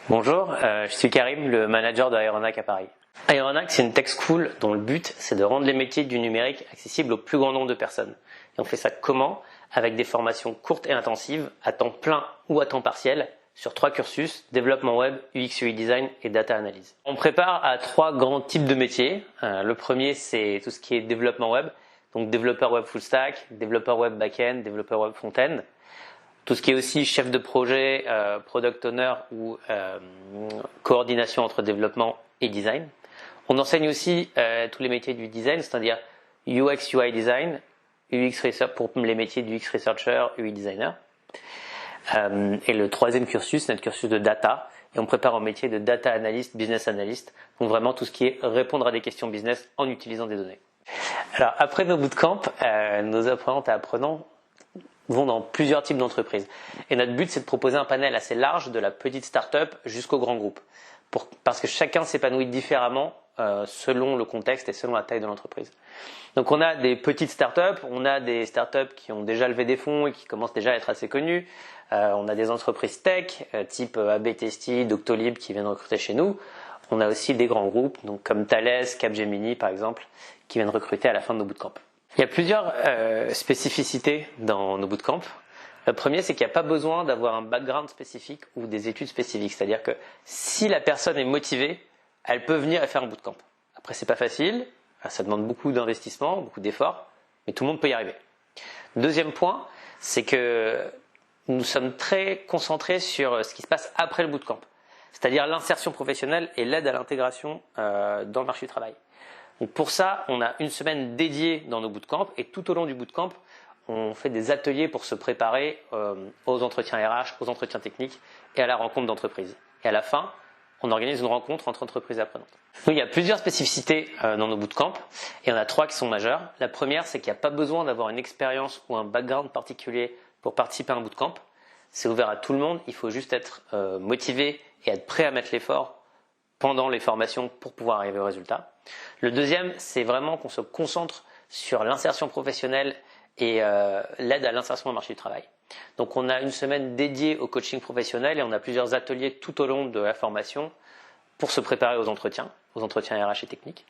Bonjour, je suis Karim, le manager de Aeronac à Paris. Aeronac, c'est une tech school dont le but, c'est de rendre les métiers du numérique accessibles au plus grand nombre de personnes. Et on fait ça comment? Avec des formations courtes et intensives, à temps plein ou à temps partiel, sur 3 cursus, développement web, UX UI design et data analyse. On prépare à 3 grands types de métiers. Le premier, c'est tout ce qui est développement web, donc développeur web full stack, développeur web back-end, développeur web front-end. Tout ce qui est aussi chef de projet, product owner ou coordination entre développement et design. On enseigne aussi tous les métiers du design, c'est-à-dire UX UI design, UX research pour les métiers du UX researcher, UI designer. Et le troisième cursus, c'est notre cursus de data, et on prépare au métier de data analyst, business analyst, donc vraiment tout ce qui est répondre à des questions business en utilisant des données. Alors après nos bootcamps, nos apprenantes et apprenants vont dans plusieurs types d'entreprises. Et notre but, c'est de proposer un panel assez large de la petite start-up jusqu'au grand groupe. Parce que chacun s'épanouit différemment selon le contexte et selon la taille de l'entreprise. Donc on a des petites start-up, on a des start-up qui ont déjà levé des fonds et qui commencent déjà à être assez connues. On a des entreprises tech, type AB Testy, Doctolib qui viennent recruter chez nous. On a aussi des grands groupes, donc comme Thales, Capgemini par exemple, qui viennent recruter à la fin de nos bootcamps. Il y a plusieurs spécificités dans nos bootcamps. Le premier, c'est qu'il n'y a pas besoin d'avoir un background spécifique ou des études spécifiques. C'est-à-dire que si la personne est motivée, elle peut venir et faire un bootcamp. Après, c'est pas facile, ça demande beaucoup d'investissement, beaucoup d'efforts, mais tout le monde peut y arriver. Deuxième point, c'est que nous sommes très concentrés sur ce qui se passe après le bootcamp. C'est-à-dire l'insertion professionnelle et l'aide à l'intégration dans le marché du travail. Donc pour ça, on a une semaine dédiée dans nos bootcamps et tout au long du bootcamp, on fait des ateliers pour se préparer aux entretiens RH, aux entretiens techniques et à la rencontre d'entreprise. Et à la fin, on organise une rencontre entre entreprises et apprenantes. Donc, il y a plusieurs spécificités dans nos bootcamps et il y en a 3 qui sont majeures. La première, c'est qu'il n'y a pas besoin d'avoir une expérience ou un background particulier pour participer à un bootcamp. C'est ouvert à tout le monde, il faut juste être motivé et être prêt à mettre l'effort pendant les formations pour pouvoir arriver au résultat. Le deuxième, c'est vraiment qu'on se concentre sur l'insertion professionnelle et l'aide à l'insertion au marché du travail. Donc on a une semaine dédiée au coaching professionnel et on a plusieurs ateliers tout au long de la formation pour se préparer aux entretiens RH et techniques.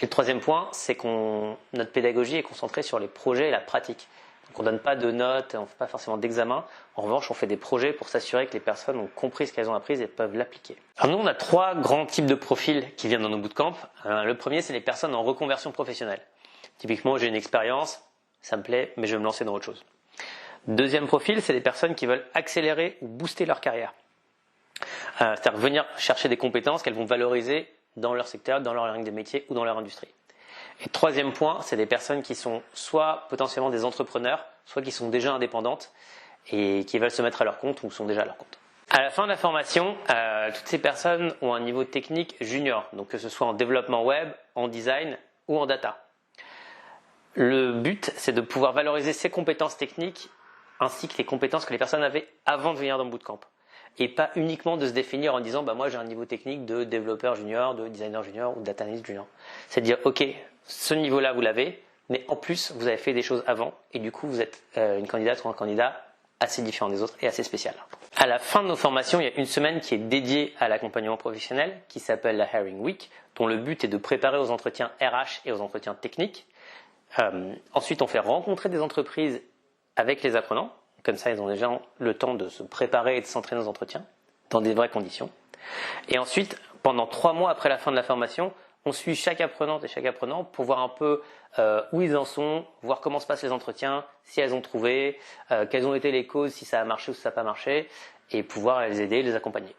Et le troisième point, c'est que notre pédagogie est concentrée sur les projets et la pratique. Donc on ne donne pas de notes, on ne fait pas forcément d'examen. En revanche, on fait des projets pour s'assurer que les personnes ont compris ce qu'elles ont appris et peuvent l'appliquer. Alors nous, on a 3 grands types de profils qui viennent dans nos bootcamps. Le premier, c'est les personnes en reconversion professionnelle. Typiquement, j'ai une expérience, ça me plaît, mais je vais me lancer dans autre chose. Deuxième profil, c'est les personnes qui veulent accélérer ou booster leur carrière. C'est-à-dire venir chercher des compétences qu'elles vont valoriser dans leur secteur, dans leur langue des métiers ou dans leur industrie. Et troisième point, c'est des personnes qui sont soit potentiellement des entrepreneurs, soit qui sont déjà indépendantes et qui veulent se mettre à leur compte ou sont déjà à leur compte. À la fin de la formation, toutes ces personnes ont un niveau technique junior, donc que ce soit en développement web, en design ou en data. Le but, c'est de pouvoir valoriser ces compétences techniques ainsi que les compétences que les personnes avaient avant de venir dans le bootcamp. Et pas uniquement de se définir en disant moi j'ai un niveau technique de développeur junior, de designer junior ou de data analyst junior. C'est de dire ok, ce niveau-là vous l'avez, mais en plus vous avez fait des choses avant et du coup vous êtes une candidate ou un candidat assez différent des autres et assez spécial. À la fin de nos formations, il y a une semaine qui est dédiée à l'accompagnement professionnel qui s'appelle la Hiring Week, dont le but est de préparer aux entretiens RH et aux entretiens techniques. Ensuite, on fait rencontrer des entreprises avec les apprenants. Comme ça, ils ont déjà le temps de se préparer et de s'entraîner aux entretiens dans des vraies conditions. Et ensuite, pendant 3 mois après la fin de la formation, on suit chaque apprenante et chaque apprenant pour voir un peu où ils en sont, voir comment se passent les entretiens, si elles ont trouvé, quelles ont été les causes, si ça a marché ou si ça n'a pas marché, et pouvoir les aider, les accompagner.